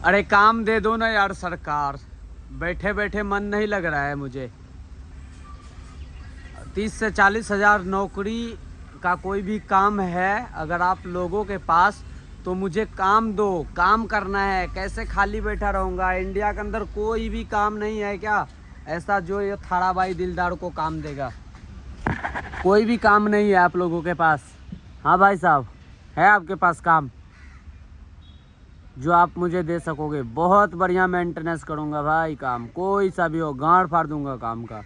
अरे काम दे दो ना यार सरकार, बैठे बैठे मन नहीं लग रहा है मुझे। 30 से 40 हज़ार नौकरी का कोई भी काम है अगर आप लोगों के पास, तो मुझे काम दो, काम करना है। कैसे खाली बैठा रहूँगा? इंडिया के अंदर कोई भी काम नहीं है क्या ऐसा जो ये थाराबाई दिलदार को काम देगा? कोई भी काम नहीं है आप लोगों के पास। हाँ भाई साहब, है आपके पास काम जो आप मुझे दे सकोगे? बहुत बढ़िया मेंटेनेंस करूँगा भाई, काम कोई सा भी हो, गांड फाड़ दूंगा काम का।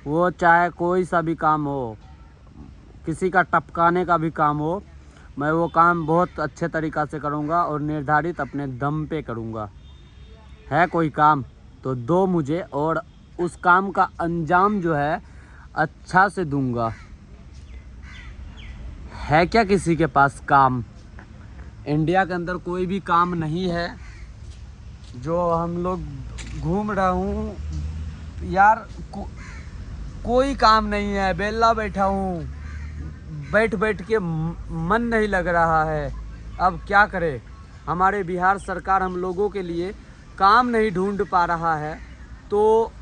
वो चाहे कोई सा भी काम हो, किसी का टपकाने का भी काम हो, मैं वो काम बहुत अच्छे तरीक़ा से करूँगा और निर्धारित अपने दम पे करूँगा। है कोई काम तो दो मुझे, और उस काम का अंजाम जो है अच्छा से दूंगा। है क्या किसी के पास काम? इंडिया के अंदर कोई भी काम नहीं है जो हम लोग घूम रहा हूँ यार। कोई काम नहीं है, बेला बैठा हूँ, बैठ बैठ के मन नहीं लग रहा है। अब क्या करे? हमारे बिहार सरकार हम लोगों के लिए काम नहीं ढूंढ पा रहा है, तो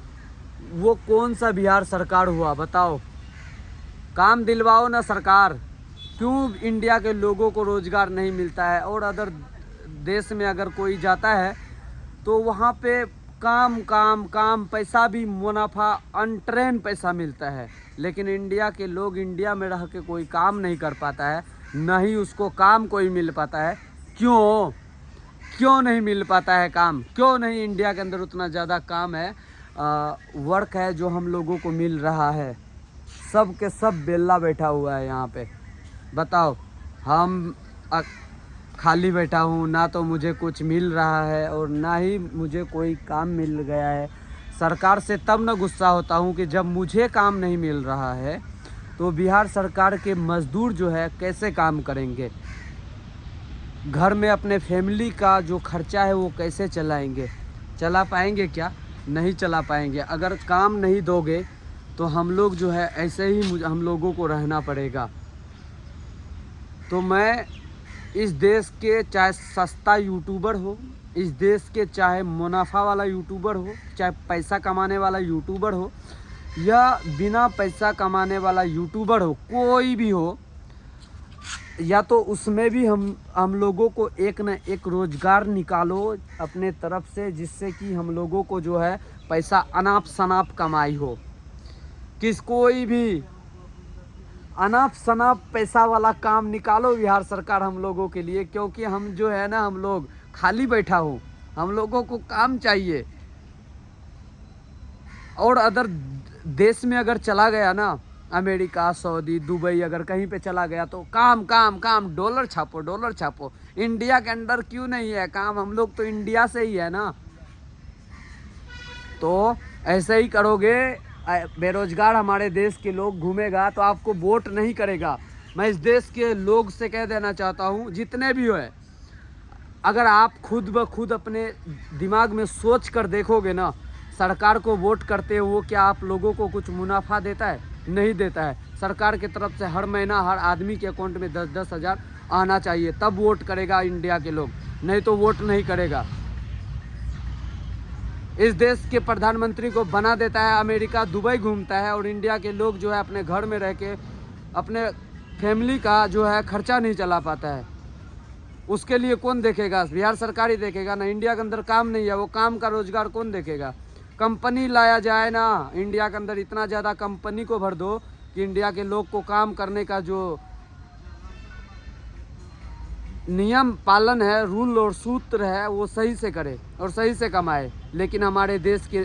वो कौन सा बिहार सरकार हुआ बताओ? काम दिलवाओ ना सरकार। क्यों इंडिया के लोगों को रोज़गार नहीं मिलता है? और अदर देश में अगर कोई जाता है तो वहाँ पे काम काम काम, पैसा भी मुनाफा अनट्रेन पैसा मिलता है। लेकिन इंडिया के लोग इंडिया में रह के कोई काम नहीं कर पाता है, ना ही उसको काम कोई मिल पाता है। क्यों क्यों नहीं मिल पाता है काम? क्यों नहीं? इंडिया के अंदर उतना ज़्यादा काम है, वर्क है जो हम लोगों को मिल रहा है। सब के सब बेला बैठा हुआ है यहाँ पे। बताओ, हम खाली बैठा हूँ, ना तो मुझे कुछ मिल रहा है और ना ही मुझे कोई काम मिल गया है। सरकार से तब ना गुस्सा होता हूँ कि जब मुझे काम नहीं मिल रहा है, तो बिहार सरकार के मज़दूर जो है कैसे काम करेंगे? घर में अपने फैमिली का जो खर्चा है वो कैसे चलाएंगे? चला पाएंगे क्या? नहीं चला पाएंगे। अगर काम नहीं दोगे तो हम लोग जो है ऐसे ही हम लोगों को रहना पड़ेगा। तो मैं इस देश के चाहे सस्ता यूट्यूबर हो, इस देश के चाहे मुनाफा वाला यूट्यूबर हो, चाहे पैसा कमाने वाला यूट्यूबर हो, या बिना पैसा कमाने वाला यूट्यूबर हो, कोई भी हो, या तो उसमें भी हम लोगों को एक न एक रोज़गार निकालो अपने तरफ से, जिससे कि हम लोगों को जो है पैसा अनाप शनाप कमाई हो। कोई भी अनाप शनाप पैसा वाला काम निकालो बिहार सरकार हम लोगों के लिए, क्योंकि हम जो है ना, हम लोग खाली बैठा हूँ, हम लोगों को काम चाहिए। और अदर देश में अगर चला गया ना, अमेरिका, सऊदी, दुबई अगर कहीं पे चला गया तो काम काम काम, डॉलर छापो डॉलर छापो। इंडिया के अंदर क्यों नहीं है काम? हम लोग तो इंडिया से ही है ना। तो ऐसे ही करोगे, बेरोजगार हमारे देश के लोग घूमेगा तो आपको वोट नहीं करेगा। मैं इस देश के लोग से कह देना चाहता हूँ, जितने भी हो, अगर आप खुद ब खुद अपने दिमाग में सोच कर देखोगे ना, सरकार को वोट करते हो, क्या आप लोगों को कुछ मुनाफा देता है? नहीं देता है। सरकार की तरफ से हर महीना हर आदमी के अकाउंट में 10-10 हज़ार आना चाहिए, तब वोट करेगा इंडिया के लोग, नहीं तो वोट नहीं करेगा। इस देश के प्रधानमंत्री को बना देता है अमेरिका, दुबई घूमता है, और इंडिया के लोग जो है अपने घर में रह के अपने फैमिली का जो है खर्चा नहीं चला पाता है। उसके लिए कौन देखेगा? बिहार सरकार ही देखेगा ना। इंडिया के अंदर काम नहीं है, वो काम का रोजगार कौन देखेगा? कंपनी लाया जाए ना, इंडिया के अंदर इतना ज़्यादा कंपनी को भर दो कि इंडिया के लोग को काम करने का जो नियम पालन है, रूल और सूत्र है, वो सही से करे और सही से कमाए। लेकिन हमारे देश के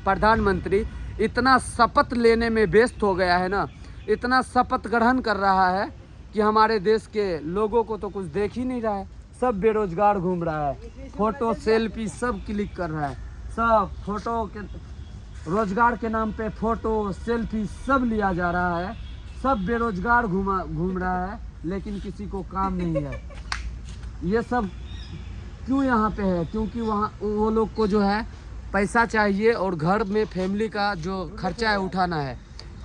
प्रधानमंत्री इतना शपथ लेने में व्यस्त हो गया है ना, इतना शपथ ग्रहण कर रहा है कि हमारे देश के लोगों को तो कुछ देख ही नहीं रहा है। सब बेरोजगार घूम रहा है, फोटो सेल्फी सब क्लिक कर रहा है, सब फोटो के रोजगार के नाम पे फोटो सेल्फी सब लिया जा रहा है। सब बेरोजगार घूम रहा है, लेकिन किसी को काम नहीं है। ये सब क्यों यहाँ पे है? क्योंकि वहाँ वो लोग को जो है पैसा चाहिए और घर में फैमिली का जो खर्चा है उठाना है,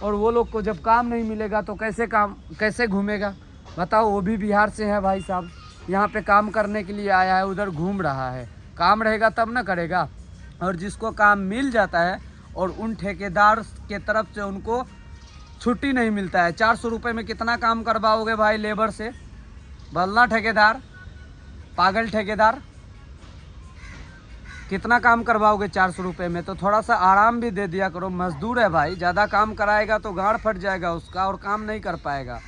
और वो लोग को जब काम नहीं मिलेगा तो कैसे घूमेगा? बताओ। वो भी बिहार से है भाई साहब, यहाँ पे काम करने के लिए आया है, उधर घूम रहा है। काम रहेगा तब ना करेगा। और जिसको काम मिल जाता है और उन ठेकेदार के तरफ से उनको छुट्टी नहीं मिलता है। 400 रुपये में कितना काम करवाओगे भाई लेबर से? बोलना ठेकेदार, पागल ठेकेदार, कितना काम करवाओगे 400 रुपये में? तो थोड़ा सा आराम भी दे दिया करो। मजदूर है भाई, ज़्यादा काम कराएगा तो गाड़ फट जाएगा उसका और काम नहीं कर पाएगा।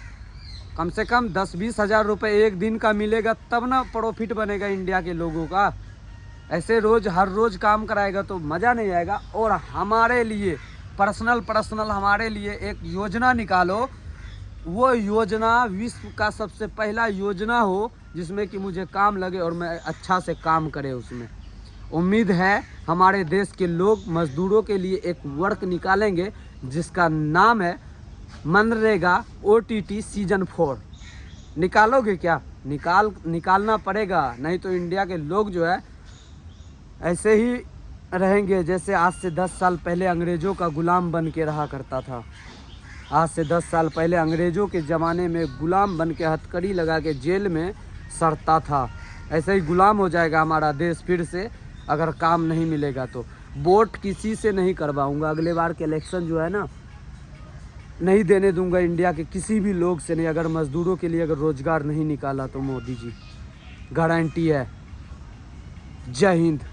कम से कम 10-20 हज़ार रुपये एक दिन का मिलेगा तब ना प्रॉफिट बनेगा इंडिया के लोगों का। ऐसे रोज़ हर रोज़ काम कराएगा तो मज़ा नहीं आएगा। और हमारे लिए पर्सनल हमारे लिए एक योजना निकालो, वो योजना विश्व का सबसे पहला योजना हो जिसमें कि मुझे काम लगे और मैं अच्छा से काम करे उसमें। उम्मीद है हमारे देश के लोग मज़दूरों के लिए एक वर्क निकालेंगे जिसका नाम है मनरेगा OTT सीजन 4। निकालोगे क्या? निकालना पड़ेगा, नहीं तो इंडिया के लोग जो है ऐसे ही रहेंगे जैसे आज से 10 साल पहले अंग्रेज़ों का गुलाम बन के रहा करता था। आज से 10 साल पहले अंग्रेज़ों के ज़माने में गुलाम बन के हथकड़ी लगा के जेल में सड़ता था। ऐसे ही गुलाम हो जाएगा हमारा देश फिर से अगर काम नहीं मिलेगा तो। वोट किसी से नहीं करवाऊंगा, अगले बार के इलेक्शन जो है ना नहीं देने दूंगा इंडिया के किसी भी लोग से नहीं, अगर मज़दूरों के लिए अगर रोज़गार नहीं निकाला तो। मोदी जी गारंटी है। जय हिंद।